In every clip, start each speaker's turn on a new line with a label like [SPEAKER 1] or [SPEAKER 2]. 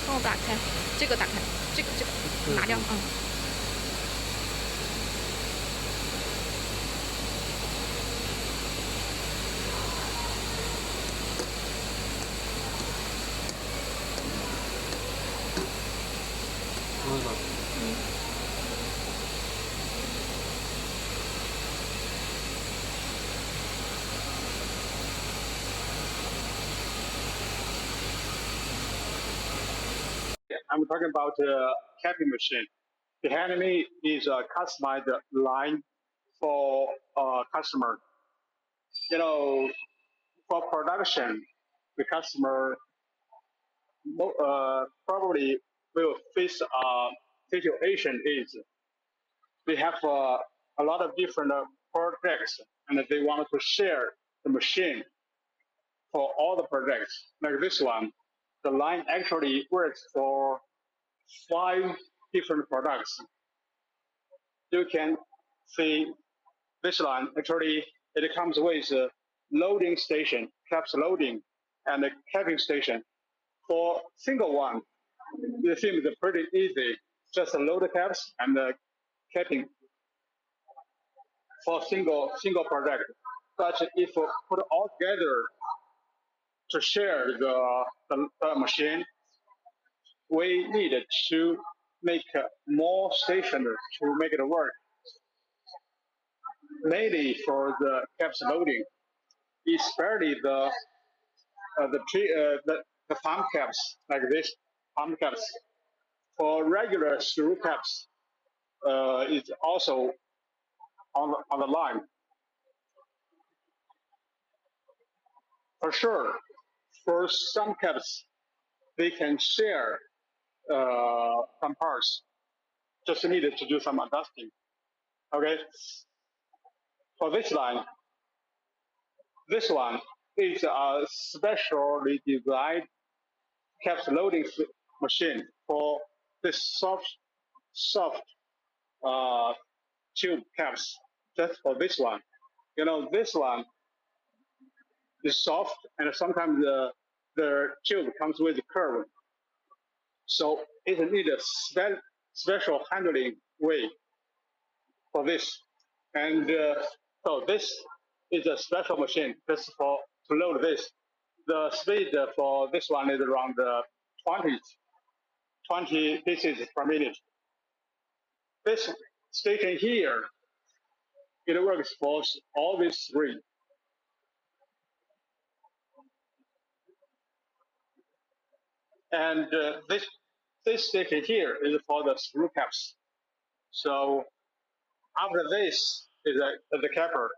[SPEAKER 1] 帮我打开，这个打开，这个拿掉，I'm
[SPEAKER 2] talking about capping machine. Behind me is a customized line for customer. You know, for production, the customer probably will face a situation is they have a lot of different projects and they want to share the machine for all the projects. Like this one, the line actually works for 5 different products. You can see this line actually it comes with a loading station, caps loading, and a capping station. For single one, it seems pretty easy. Just load the caps and capping for single project. But if we put all together to share the machine, we need to make more stations to make it work. Mainly for the caps loading, especially the pump caps like this pump caps. For regular screw caps, it's also on the line. For sure, for some caps, they can share some parts. Just needed to do some adjusting. Okay. For this one is a specially designed caps loading machine for this soft tube caps. Just for this one, this one is soft, and sometimes the tube comes with a curve, so it needs a special handling way for this. And so this is a special machine just for to load this. The speed for this one is around 20 pieces per minute. This station here, it works for all these 3. And this station here is for the screw caps. So after this is the capper.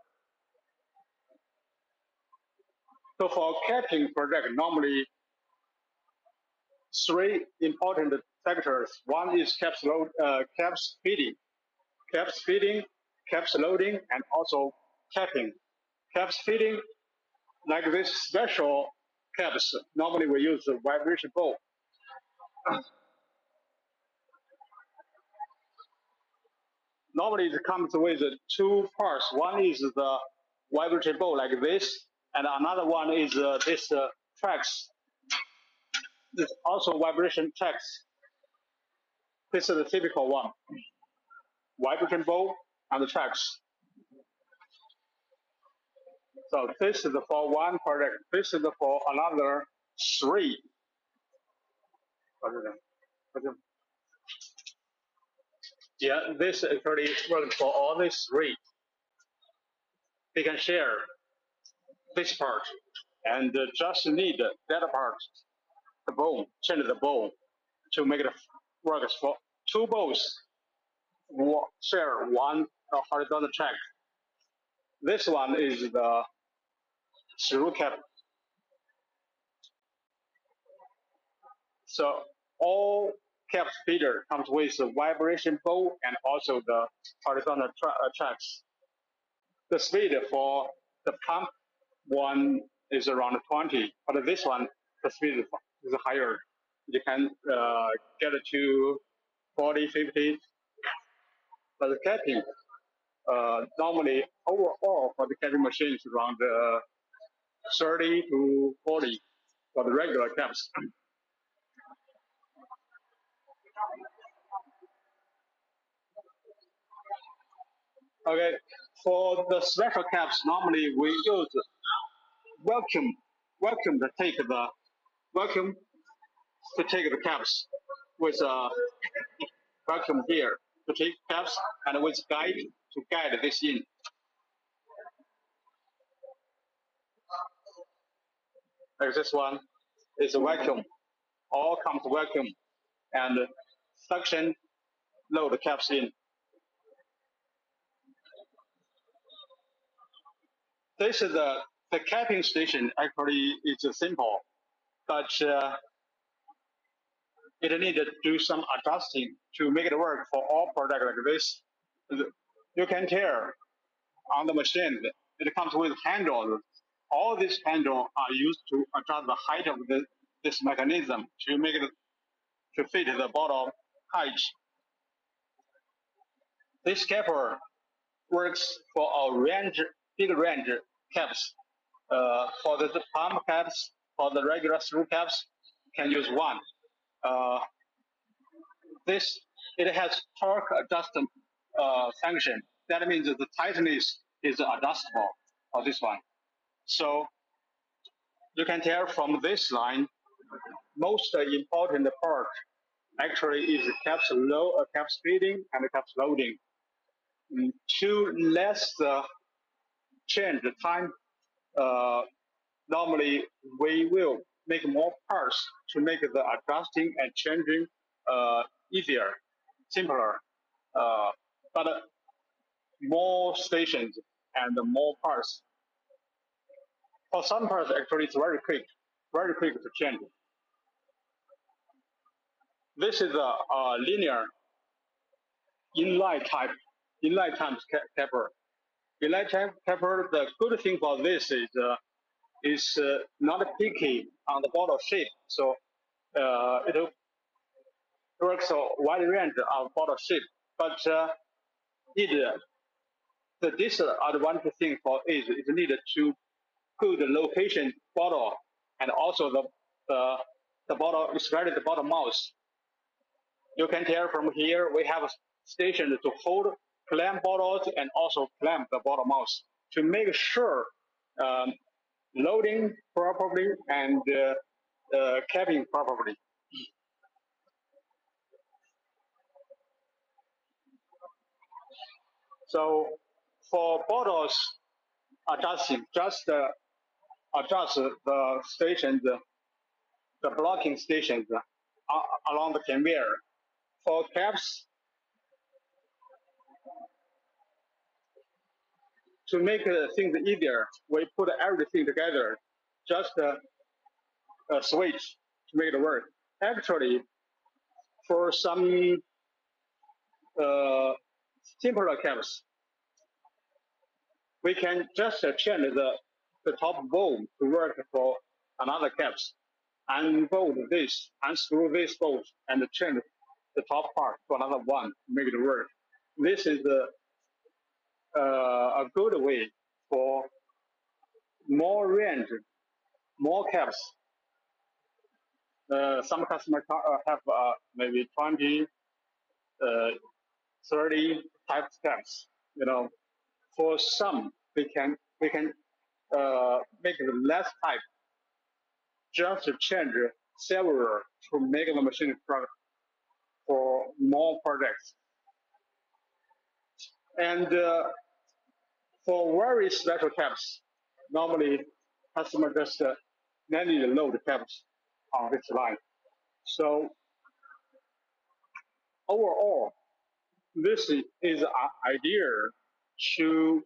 [SPEAKER 2] So for capping project, normally 3 important factors. One is caps feeding, caps loading, and also capping. Caps feeding, like this special caps, normally we use a vibration bowl. Normally it comes with 2 parts. One is the vibration bowl like this, and another one is this tracks. This also vibration tracks. This is the typical one. Vibration bowl and the tracks. So this is for one project. This is for another 3. Yeah, this actually works for all these 3. They can share this part and just need that part the bowl, change the bowl to make it work for two bowls share one horizontal track. This one is the screw cap. So all cap feeder comes with the vibration bowl and also the horizontal tracks. The speed for the pump one is around 20, but this one, the speed is higher. You can get it to 40, 50. But the capping, normally overall for the capping machine is around 30 to 40 for the regular caps. Okay, for the special caps, normally we use vacuum, vacuum to take the vacuum to take the caps with a vacuum here to take caps and with guide to guide this in. Like this one is a vacuum, all comes vacuum and suction load the caps in. This is the capping station actually is simple, but it needs to do some adjusting to make it work for all products like this. You can tell on the machine, it comes with handles. All these handles are used to adjust the height of this mechanism to make it to fit the bottle height. This capper works for a range, big range caps. For the pump caps, for the regular screw caps, can use one. Uh, this it has torque adjustment function. That means that the tightness is adjustable for this one. So you can tell from this line, most important part actually is caps low, caps feeding and caps loading. To less change the time, uh, normally we will make more parts to make the adjusting and changing easier, simpler. But more stations and more parts. For some parts, actually, it's very quick to change. This is a linear inline type, inline type capper. Inline type capper, the good thing for this is not picky on the bottle shape, so it works a wide range of bottle shape. But it the disadvantage thing for is needed to put the location bottle and also the bottle, especially the bottom mouse. You can tell from here we have a station to hold clamp bottles and also clamp the bottom mouse to make sure um, loading properly and capping properly. So for bottles adjusting, just adjust the stations, the blocking stations along the conveyor. For caps, to make things easier, we put everything together, just a switch to make it work. Actually, for some uh, simpler caps, we can just change the top bolt to work for another caps. Unbolt this, unscrew this bolt, and change the top part to another one to make it work. This is a good way for more range, more caps. Some customers have maybe 20, 30 type caps. You know, for some we can make it less type, just to change several to make the machine product for more projects. And for very special caps, normally customer just manually load the caps on this line. So overall, this is an idea to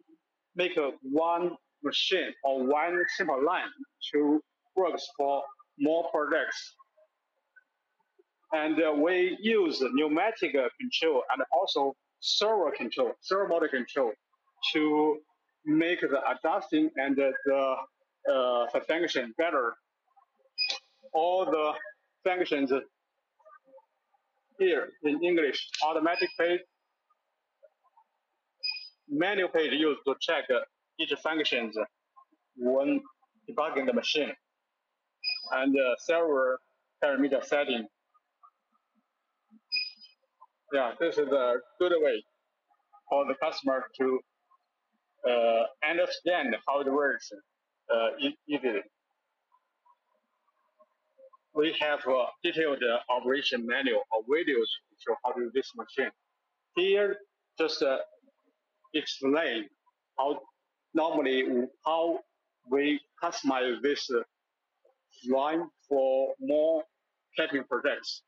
[SPEAKER 2] make a one machine or one simple line to works for more products. And we use pneumatic control and also servo motor control to make the adjusting and the function better. All the functions here in English, automatic page, manual page used to check each functions when debugging the machine, and server parameter setting. Yeah, this is a good way for the customer to understand how it works easily. We have a detailed operation manual or videos to show how to use this machine. Here, just explain how normally how we customize this line for more cutting projects.